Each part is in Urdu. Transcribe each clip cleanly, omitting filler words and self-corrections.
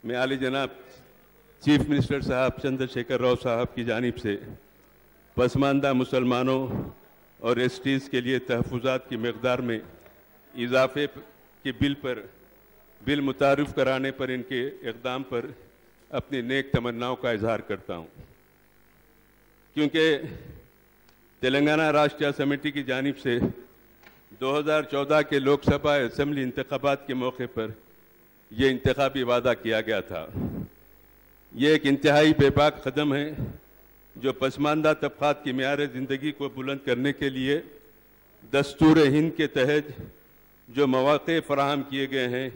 میں عالی جناب چیف منسٹر صاحب چندر شیکھر راؤ صاحب کی جانب سے پسماندہ مسلمانوں اور ایس ٹیز کے لیے تحفظات کی مقدار میں اضافے کے بل متعارف کرانے پر ان کے اقدام پر اپنی نیک تمناؤں کا اظہار کرتا ہوں، کیونکہ تلنگانہ راشٹریہ سمیتی کی جانب سے 2014 کے لوک سبھا اسمبلی انتخابات کے موقع پر یہ انتخابی وعدہ کیا گیا تھا۔ یہ ایک انتہائی بے باک قدم ہے جو پسماندہ طبقات کی معیار زندگی کو بلند کرنے کے لیے دستور ہند کے تحت جو مواقع فراہم کیے گئے ہیں،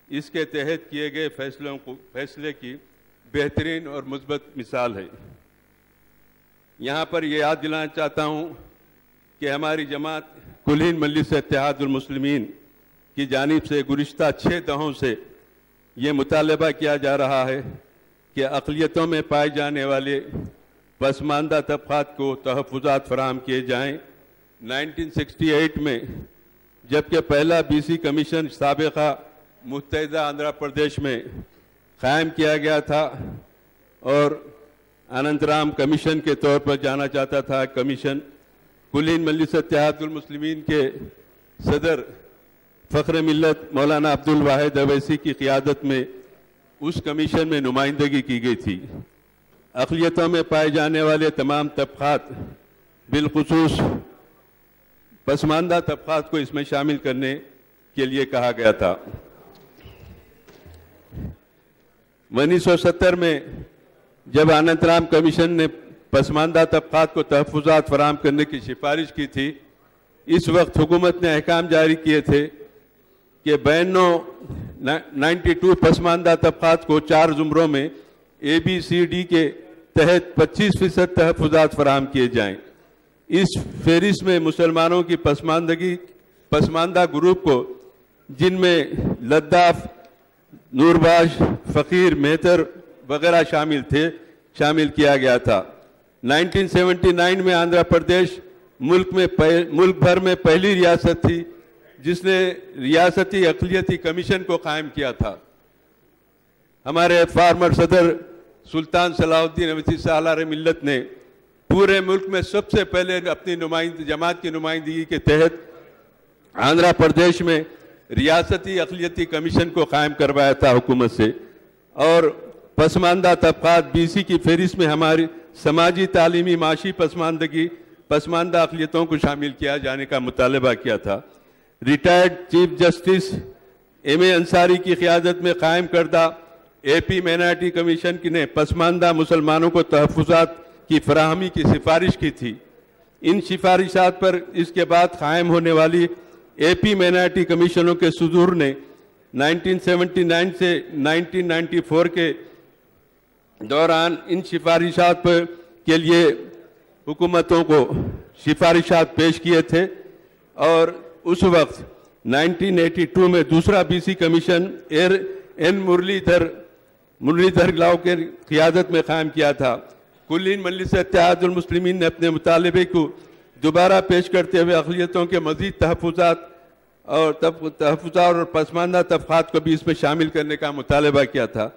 اس کے تحت کیے گئے فیصلے کی بہترین اور مثبت مثال ہے۔ یہاں پر یہ یاد دلانا چاہتا ہوں کہ ہماری جماعت کل ہند مجلس اتحاد المسلمین کی جانب سے گزشتہ 6 دہائیوں سے یہ مطالبہ کیا جا رہا ہے کہ اقلیتوں میں پائے جانے والے پسماندہ طبقات کو تحفظات فراہم کیے جائیں۔ 1968 میں جبکہ پہلا بی سی کمیشن سابقہ متحدہ آندھرا پردیش میں قائم کیا گیا تھا اور اننت رام کمیشن کے طور پر جانا جاتا تھا، کمیشن کل ہند مجلس اتحاد المسلمین کے صدر فخر ملت مولانا عبد الواحد اویسی کی قیادت میں اس کمیشن میں نمائندگی کی گئی تھی۔ اقلیتوں میں پائے جانے والے تمام طبقات بالخصوص پسماندہ طبقات کو اس میں شامل کرنے کے لیے کہا گیا تھا۔ 1970 میں جب اننت رام کمیشن نے پسماندہ طبقات کو تحفظات فراہم کرنے کی سفارش کی تھی، اس وقت حکومت نے احکام جاری کیے تھے کہ 92 پسماندہ طبقات کو 4 زمروں میں ABCD کے تحت 25% تحفظات فراہم کیے جائیں۔ اس فہرست میں مسلمانوں کی پسماندہ گروپ کو، جن میں لداف، نورباش، فقیر، مہتر وغیرہ شامل کیا گیا تھا۔ 1979 میں آندھرا پردیش ملک بھر میں پہلی ریاست تھی جس نے ریاستی اقلیتی کمیشن کو قائم کیا تھا۔ ہمارے فارمر صدر سلطان صلاح الدین اویسی سالار ملت نے پورے ملک میں سب سے پہلے اپنی جماعت کی نمائندگی کے تحت آندھرا پردیش میں ریاستی اقلیتی کمیشن کو قائم کروایا تھا حکومت سے، اور پسماندہ طبقات BC کی فہرست میں ہماری سماجی، تعلیمی، معاشی پسماندہ اقلیتوں کو شامل کیا جانے کا مطالبہ کیا تھا۔ Retired chief justice M.A. Ansari کی قیادت میں قائم کردہ AP مائنارٹی کمیشن نے پسماندہ مسلمانوں کو تحفظات کی فراہمی کی سفارش کی تھی۔ ان سفارشات پر اس کے بعد قائم ہونے والی AP مائنارٹی کمیشنوں کے صدور نے 1979 سے 1994 کے دوران ان سفارشات کے لیے حکومتوں کو سفارشات پیش کیے تھے، اور اس وقت 1982 میں دوسرا BC کمیشن N مرلی دھر راؤ کے قیادت میں قائم کیا تھا۔ کل ہند مجلس اتحاد المسلمین نے اپنے مطالبے کو دوبارہ پیش کرتے ہوئے اقلیتوں کے مزید تحفظات اور پسماندہ طبقات کو بھی اس میں شامل کرنے کا مطالبہ کیا تھا۔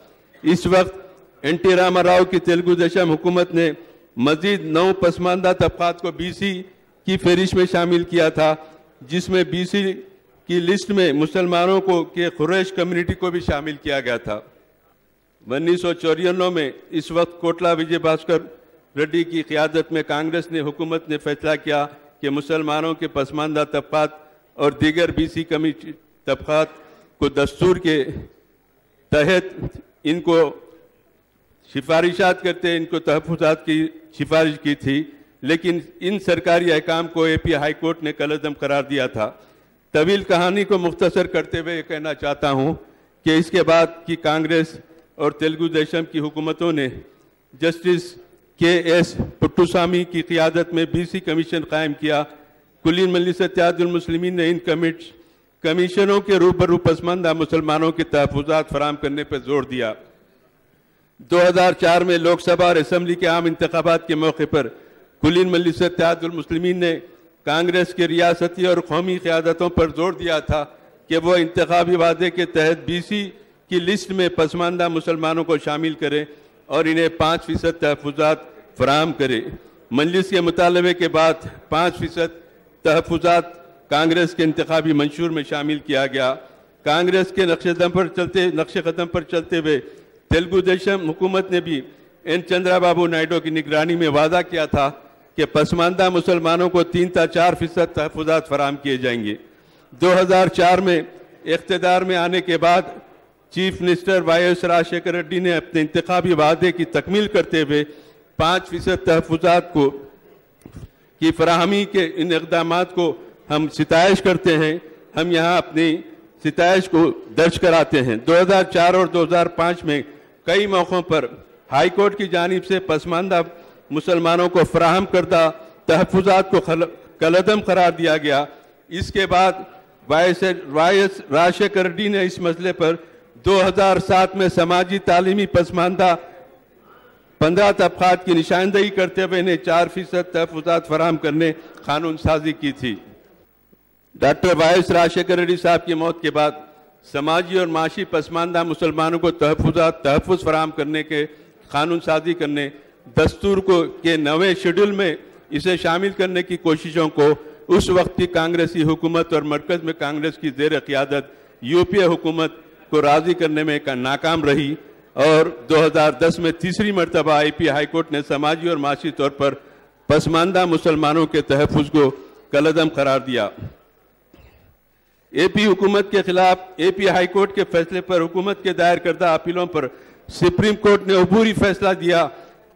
اس وقت N.T. راما راؤ کی تیلگو دیشم حکومت نے مزید 9 پسماندہ طبقات کو BC کی فہرست میں شامل کیا تھا، جس میں BC کی لسٹ میں مسلمانوں کے قریش کمیونٹی کو بھی شامل کیا گیا تھا۔ 1994 میں اس وقت کوٹلہ وجے بھاسکر ریڈی کی قیادت میں کانگریس نے حکومت نے فیصلہ کیا کہ مسلمانوں کے پسماندہ طبقات اور دیگر BC طبقات کو دستور کے تحت ان کو سفارشات کرتے ان کو تحفظات کی سفارش کی تھی، لیکن ان سرکاری احکام کو AP ہائی کورٹ نے کالعدم قرار دیا تھا۔ طویل کہانی کو مختصر کرتے ہوئے یہ کہنا چاہتا ہوں کہ اس کے بعد کی کانگریس اور تیلگو دیشم کی حکومتوں نے جسٹس K.S. پٹوسامی کی قیادت میں BC کمیشن قائم کیا۔ کل ہند مجلس اتحاد المسلمین نے ان کمیشنوں کے روبرو پسماندہ مسلمانوں کے تحفظات فراہم کرنے پر زور دیا۔ 2004 میں لوک سبھا اور اسمبلی کے عام انتخابات کے موقع پر کل ہند مجلس اتحاد المسلمین نے کانگریس کے ریاستی اور قومی قیادتوں پر زور دیا تھا کہ وہ انتخابی وعدے کے تحت BC کی لسٹ میں پسماندہ مسلمانوں کو شامل کرے اور انہیں 5% تحفظات فراہم کرے۔ مجلس کے مطالبے کے بعد 5% تحفظات کانگریس کے انتخابی منشور میں شامل کیا گیا۔ کانگریس کے نقش قدم پر چلتے ہوئے تیلگو دیشم حکومت نے بھی این چندرا بابو نائیڈو کی نگرانی میں وعدہ کیا تھا کہ پسماندہ مسلمانوں کو 3 تا 4% تحفظات فراہم کیے جائیں گے۔ 2004 میں اقتدار میں آنے کے بعد chief minister Y S Rajasekhar Reddy نے اپنے انتخابی وعدے کی تکمیل کرتے ہوئے 5% تحفظات کی فراہمی کے ان اقدامات کو ہم ستائش کرتے ہیں۔ ہم یہاں اپنی ستائش کو درج کراتے ہیں۔ 2004 اور 2005 میں کئی موقعوں پر ہائی کورٹ کی جانب سے پسماندہ مسلمانوں کو فراہم کردہ تحفظات کو کالعدم قرار دیا گیا۔ اس کے بعد وائی ایس راجشیکھر ریڈی نے اس مسئلے پر 2007 میں سماجی تعلیمی پسماندہ 15 طبقات کی نشاندہی کرتے ہوئے انہیں 4% تحفظات فراہم کرنے قانون سازی کی تھی۔ Doctor Y S Rajasekhar ready صاحب کی موت کے بعد سماجی اور معاشی پسماندہ مسلمانوں کو تحفظ فراہم کرنے کے قانون سازی کرنے، دستور کے نویں شیڈول میں اسے شامل کرنے کی کوششوں کو اس وقت کی کانگریسی حکومت اور مرکز میں کانگریس کی زیر قیادت یو پی اے حکومت کو راضی کرنے میں ناکام رہی، اور 2010 میں تیسری مرتبہ آئی پی ہائی کورٹ نے سماجی اور معاشی طور پر پسماندہ مسلمانوں کے تحفظ کو کالعدم قرار دیا۔ اے پی حکومت کے خلاف اے پی ہائی کورٹ کے فیصلے پر حکومت کے دائر کردہ اپیلوں پر سپریم کورٹ نے عبوری فیصلہ دیا۔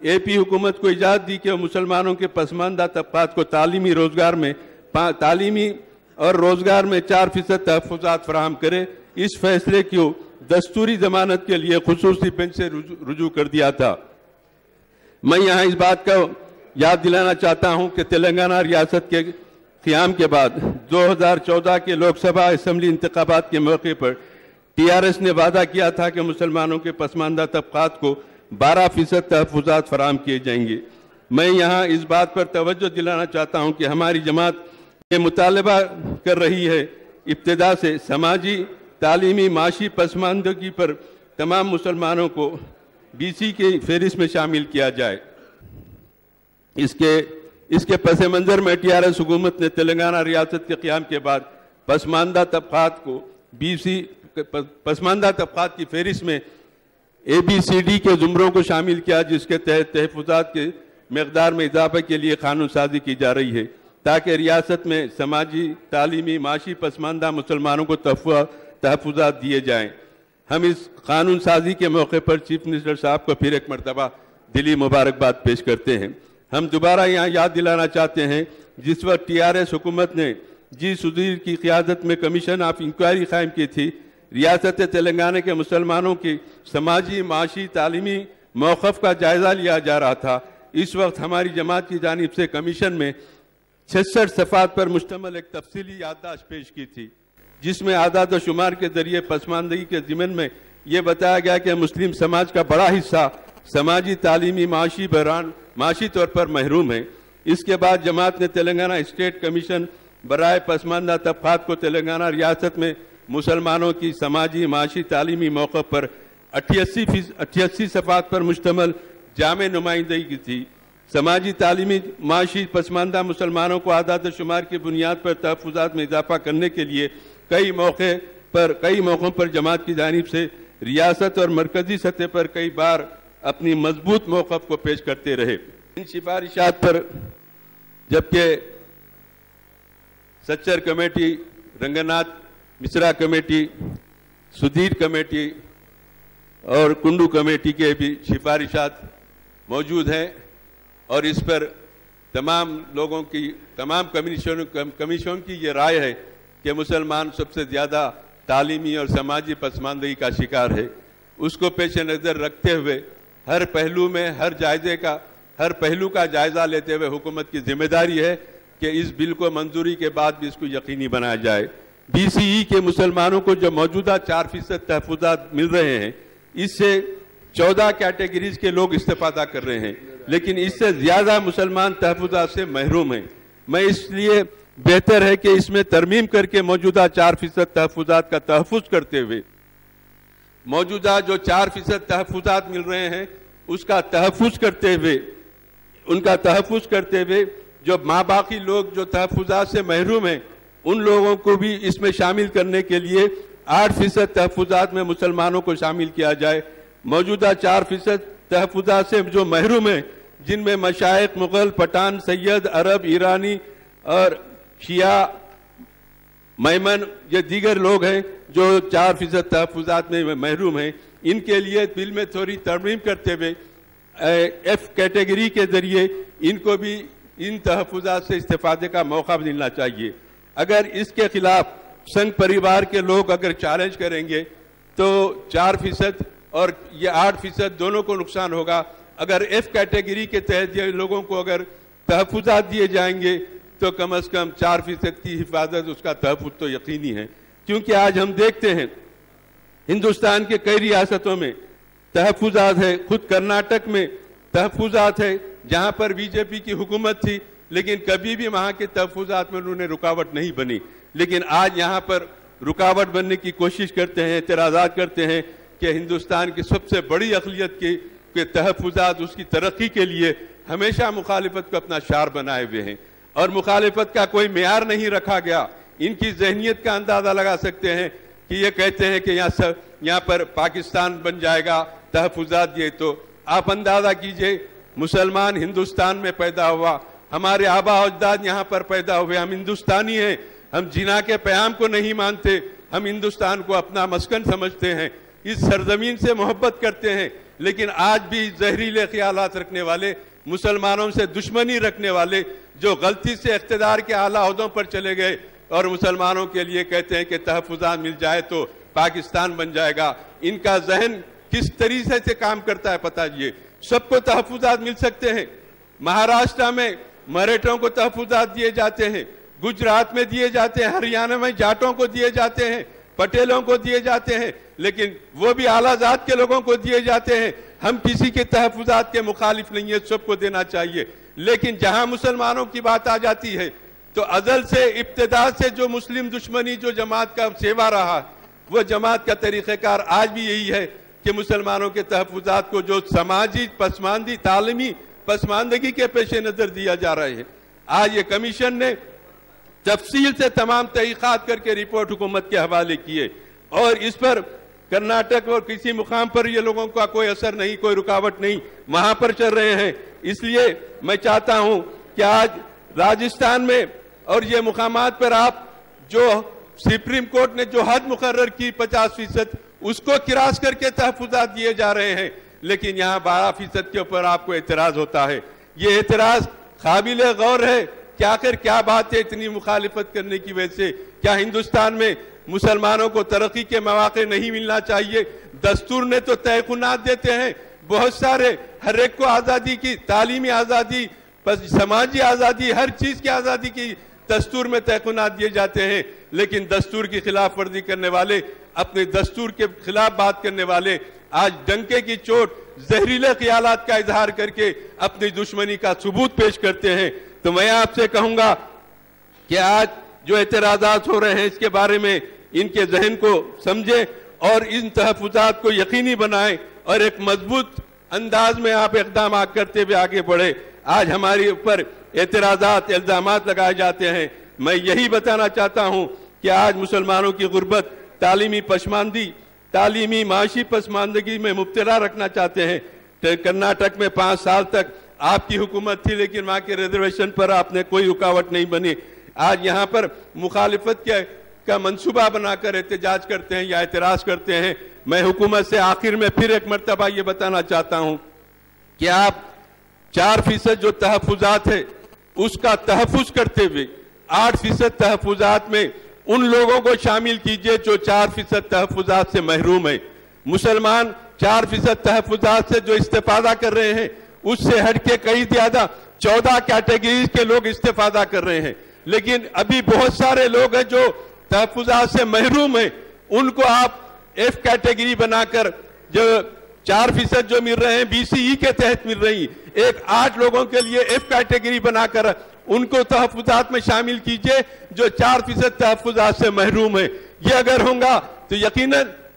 اے پی حکومت کو اجازت دی کہ وہ مسلمانوں کے پسماندہ طبقات کو تعلیمی اور روزگار میں 4% تحفظات فراہم کرے۔ اس فیصلے کو دستوری ضمانت کے لیے خصوصی بینچ سے رجوع کر دیا تھا۔ میں یہاں اس بات کا یاد دلانا چاہتا ہوں کہ تلنگانہ ریاست کے قیام کے بعد 2014 کے لوک سبھا اسمبلی انتخابات کے موقع پر ٹی آر ایس نے وعدہ کیا تھا کہ مسلمانوں کے پسماندہ طبقات کو 12% تحفظات فراہم کیے جائیں گے۔ میں یہاں اس بات پر توجہ دلانا چاہتا ہوں کہ ہماری جماعت یہ مطالبہ کر رہی ہے ابتدا سے سماجی، تعلیمی، معاشی پسماندگی پر تمام مسلمانوں کو بی سی کی فہرست میں شامل کیا جائے۔ اس کے پس منظر میں ٹی آر ایس حکومت نے تلنگانہ ریاست کے قیام کے بعد پسماندہ طبقات کو پسماندہ طبقات کی فہرست میں اے بی سی ڈی کے زمروں کو شامل کیا، جس کے تحت تحفظات کے مقدار میں اضافہ کے لیے قانون سازی کی جا رہی ہے تاکہ ریاست میں سماجی، تعلیمی، معاشی پسماندہ مسلمانوں کو تحفظات دیے جائیں۔ ہم اس قانون سازی کے موقع پر چیف منسٹر صاحب کو پھر ایک مرتبہ دلی مبارکباد پیش کرتے ہیں۔ ہم دوبارہ یہاں یاد دلانا چاہتے ہیں جس وقت ٹی آر ایس حکومت نے جی سدھیر کی قیادت میں کمیشن آف انکوائری قائم کی تھی، ریاست تلنگانہ کے مسلمانوں کی سماجی، معاشی، تعلیمی موقف کا جائزہ لیا جا رہا تھا۔ اس وقت ہماری جماعت کی جانب سے کمیشن میں 66 صفحات پر مشتمل ایک تفصیلی یادداشت پیش کی تھی، جس میں اعداد و شمار کے ذریعے پسماندگی کے ضمن میں یہ بتایا گیا کہ مسلم سماج کا بڑا حصہ سماجی، تعلیمی، معاشی طور پر محروم ہے۔ اس کے بعد جماعت نے تلنگانہ اسٹیٹ کمیشن برائے پسماندہ طبقات کو تلنگانہ ریاست میں مسلمانوں کی سماجی، معاشی، تعلیمی موقف پر 88 صفحات پر مشتمل جامع نمائندگی کی تھی۔ سماجی، تعلیمی، معاشی پسماندہ مسلمانوں کو اعداد و شمار کی بنیاد پر تحفظات میں اضافہ کرنے کے لیے کئی موقعوں پر جماعت کی جانب سے ریاست اور مرکزی سطح پر کئی بار اپنی مضبوط موقف کو پیش کرتے رہے۔ ان سفارشات پر جبکہ Sachar committee, Ranganath Mishra committee, Sudhir committee اور کنڈو کمیٹی کے بھی سفارشات موجود ہیں، اور اس پر تمام کمیشن کی یہ رائے ہے کہ مسلمان سب سے زیادہ تعلیمی اور سماجی پسماندگی کا شکار ہے۔ اس کو پیش نظر رکھتے ہوئے ہر پہلو کا جائزہ لیتے ہوئے حکومت کی ذمہ داری ہے کہ اس بل کو منظوری کے بعد بھی اس کو یقینی بنایا جائے۔ بی سی ای کے مسلمانوں کو جو موجودہ 4% تحفظات مل رہے ہیں، اس سے 14 کیٹیگریز کے لوگ استفادہ کر رہے ہیں، لیکن اس سے زیادہ مسلمان تحفظات سے محروم ہیں۔ میں اس لیے بہتر ہے کہ اس میں ترمیم کر کے موجودہ 4% تحفظات کا تحفظ کرتے ہوئے موجودہ جو 4% تحفظات مل رہے ہیں اس کا تحفظ کرتے ہوئے ان کا تحفظ کرتے ہوئے جو ماں باقی لوگ جو تحفظات سے محروم ہیں ان لوگوں کو بھی اس میں شامل کرنے کے لیے 8% تحفظات میں مسلمانوں کو شامل کیا جائے. موجودہ 4% تحفظات سے جو محروم ہیں جن میں مشائخ مغل پٹھان سید عرب ایرانی اور شیعہ میمن یہ دیگر لوگ ہیں جو 4% تحفظات میں محروم ہیں ان کے لیے بل میں تھوڑی ترمیم کرتے ہوئے ایف کیٹیگری کے ذریعے ان کو بھی ان تحفظات سے استفادے کا موقع ملنا چاہیے. اگر اس کے خلاف سنگ پریوار کے لوگ اگر چیلنج کریں گے تو 4% اور یہ 8% دونوں کو نقصان ہوگا. اگر ایف کیٹیگری کے تحت یہ لوگوں کو اگر تحفظات دیے جائیں گے تو کم از کم 4% کی حفاظت اس کا تحفظ تو یقینی ہے. کیونکہ آج ہم دیکھتے ہیں ہندوستان کے کئی ریاستوں میں تحفظات ہے. خود کرناٹک میں تحفظات ہے جہاں پر بی جے پی کی حکومت تھی لیکن کبھی بھی وہاں کے تحفظات میں انہوں نے رکاوٹ نہیں بنی. لیکن آج یہاں پر رکاوٹ بننے کی کوشش کرتے ہیں اعتراضات کرتے ہیں کہ ہندوستان کی سب سے بڑی اقلیت کے تحفظات اس کی ترقی کے لیے ہمیشہ مخالفت کو اپنا شعار بنائے ہوئے ہیں اور مخالفت کا کوئی معیار نہیں رکھا گیا. ان کی ذہنیت کا اندازہ لگا سکتے ہیں کہ یہ کہتے ہیں کہ یہاں پر پاکستان بن جائے گا تحفظات دیے تو آپ اندازہ کیجئے مسلمان ہندوستان میں پیدا ہوا ہمارے آبا اجداد یہاں پر پیدا ہوئے ہم ہندوستانی ہیں ہم جنا کے پیام کو نہیں مانتے ہم ہندوستان کو اپنا مسکن سمجھتے ہیں اس سرزمین سے محبت کرتے ہیں. لیکن آج بھی زہریلے خیالات رکھنے والے مسلمانوں سے دشمنی رکھنے والے جو غلطی سے اقتدار کے اعلیٰ عہدوں پر چلے گئے اور مسلمانوں کے لیے کہتے ہیں کہ تحفظات مل جائے تو پاکستان بن جائے گا. ان کا ذہن کس طریقے سے کام کرتا ہے پتہ یہ سب کو تحفظات مل سکتے ہیں. مہاراشٹر میں مراٹھوں کو تحفظات دیے جاتے ہیں گجرات میں دیے جاتے ہیں ہریانہ میں جاٹوں کو دیے جاتے ہیں پٹیلوں کو دیے جاتے ہیں لیکن وہ بھی اعلیٰ ذات کے لوگوں کو دیے جاتے ہیں. ہم کسی کے تحفظات کے مخالف نہیں ہے سب کو دینا چاہیے. لیکن جہاں مسلمانوں کی بات آ جاتی ہے تو ازل سے ابتدا سے جو مسلم دشمنی جو جماعت کا سیوا رہا وہ جماعت کا طریقہ کار آج بھی یہی ہے کہ مسلمانوں کے تحفظات کو جو سماجی پسماندگی تعلیمی پسماندگی کے پیش نظر دیا جا رہے ہیں. آج یہ کمیشن نے تفصیل سے تمام تحقیقات کر کے رپورٹ حکومت کے حوالے کیے اور اس پر کرناٹک اور کسی مقام پر یہ لوگوں کا کوئی اثر نہیں کوئی رکاوٹ نہیں وہاں پر چل رہے ہیں. اس لیے میں چاہتا ہوں کہ آج راجستھان میں اور یہ مقامات پر آپ جو سپریم کورٹ نے جو حد مقرر کی 50% اس کو کراس کر کے تحفظات دیے جا رہے ہیں لیکن یہاں 12% کے اوپر آپ کو اعتراض ہوتا ہے. یہ اعتراض قابل غور ہے کہ آخر کیا بات ہے اتنی مخالفت کرنے کی وجہ سے. کیا ہندوستان میں مسلمانوں کو ترقی کے مواقع نہیں ملنا چاہیے؟ دستور نے تو تحقنات دیتے ہیں بہت سارے ہر ایک کو آزادی کی تعلیمی آزادی سماجی آزادی ہر چیز کی آزادی کی دستور میں تحقنات دیے جاتے ہیں لیکن دستور کی خلاف ورزی کرنے والے اپنے دستور کے خلاف بات کرنے والے آج ڈنکے کی چوٹ زہریلے خیالات کا اظہار کر کے اپنی دشمنی کا ثبوت پیش کرتے ہیں. تو میں آپ سے کہوں گا کہ آج جو اعتراضات ہو رہے ہیں اس کے بارے میں ان کے ذہن کو سمجھیں اور ان تحفظات کو یقینی بنائیں اور ایک مضبوط انداز میں آپ اقدامات کرتے ہوئے آگے بڑھیں. آج ہمارے اوپر اعتراضات الزامات لگائے جاتے ہیں. میں یہی بتانا چاہتا ہوں کہ آج مسلمانوں کی غربت تعلیمی پسماندگی تعلیمی معاشی پسماندگی میں مبتلا رکھنا چاہتے ہیں. کرناٹک میں 5 سال تک آپ کی حکومت تھی لیکن وہاں کے ریزرویشن پر آپ نے کوئی رکاوٹ نہیں بنی. آج یہاں پر مخالفت کا منصوبہ بنا کر احتجاج کرتے ہیں یا اعتراض کرتے ہیں. میں حکومت سے آخر میں پھر ایک مرتبہ یہ بتانا چاہتا ہوں کہ آپ 4% جو تحفظات ہے اس کا تحفظ کرتے ہوئے 8% تحفظات میں ان لوگوں کو شامل کیجئے جو 4% تحفظات سے محروم ہیں. مسلمان 4% تحفظات سے جو استفادہ کر رہے ہیں اس سے ہٹ کے کئی زیادہ 14 کیٹیگریز کے لوگ استفادہ کر رہے ہیں لیکن ابھی بہت سارے لوگ ہیں جو تحفظات سے محروم ہیں. ان کو آپ ایف کیٹیگری بنا کر جو 4% جو مل رہے ہیں BCE کے تحت مل رہی ایک 8 لوگوں کے لیے ایف کیٹیگری بنا کر ان کو تحفظات میں شامل کیجئے جو 4% تحفظات سے محروم ہیں. یہ اگر ہوں گا تو یقیناً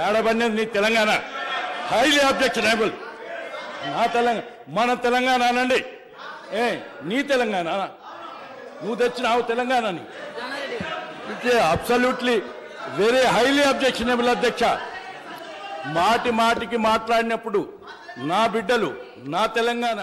ఏడబడినది తెలంగాణ హైలీ అబ్జెక్షనబుల్ నా తెలంగాణ మన తెలంగాణ అనండి నీ తెలంగాణ నువ్వు తెచ్చినావు తెలంగాణని it's absolutely very highly objectionable అధ్యక్ష మాటికి మాట్లాడినప్పుడు నా బిడ్డలు నా తెలంగాణ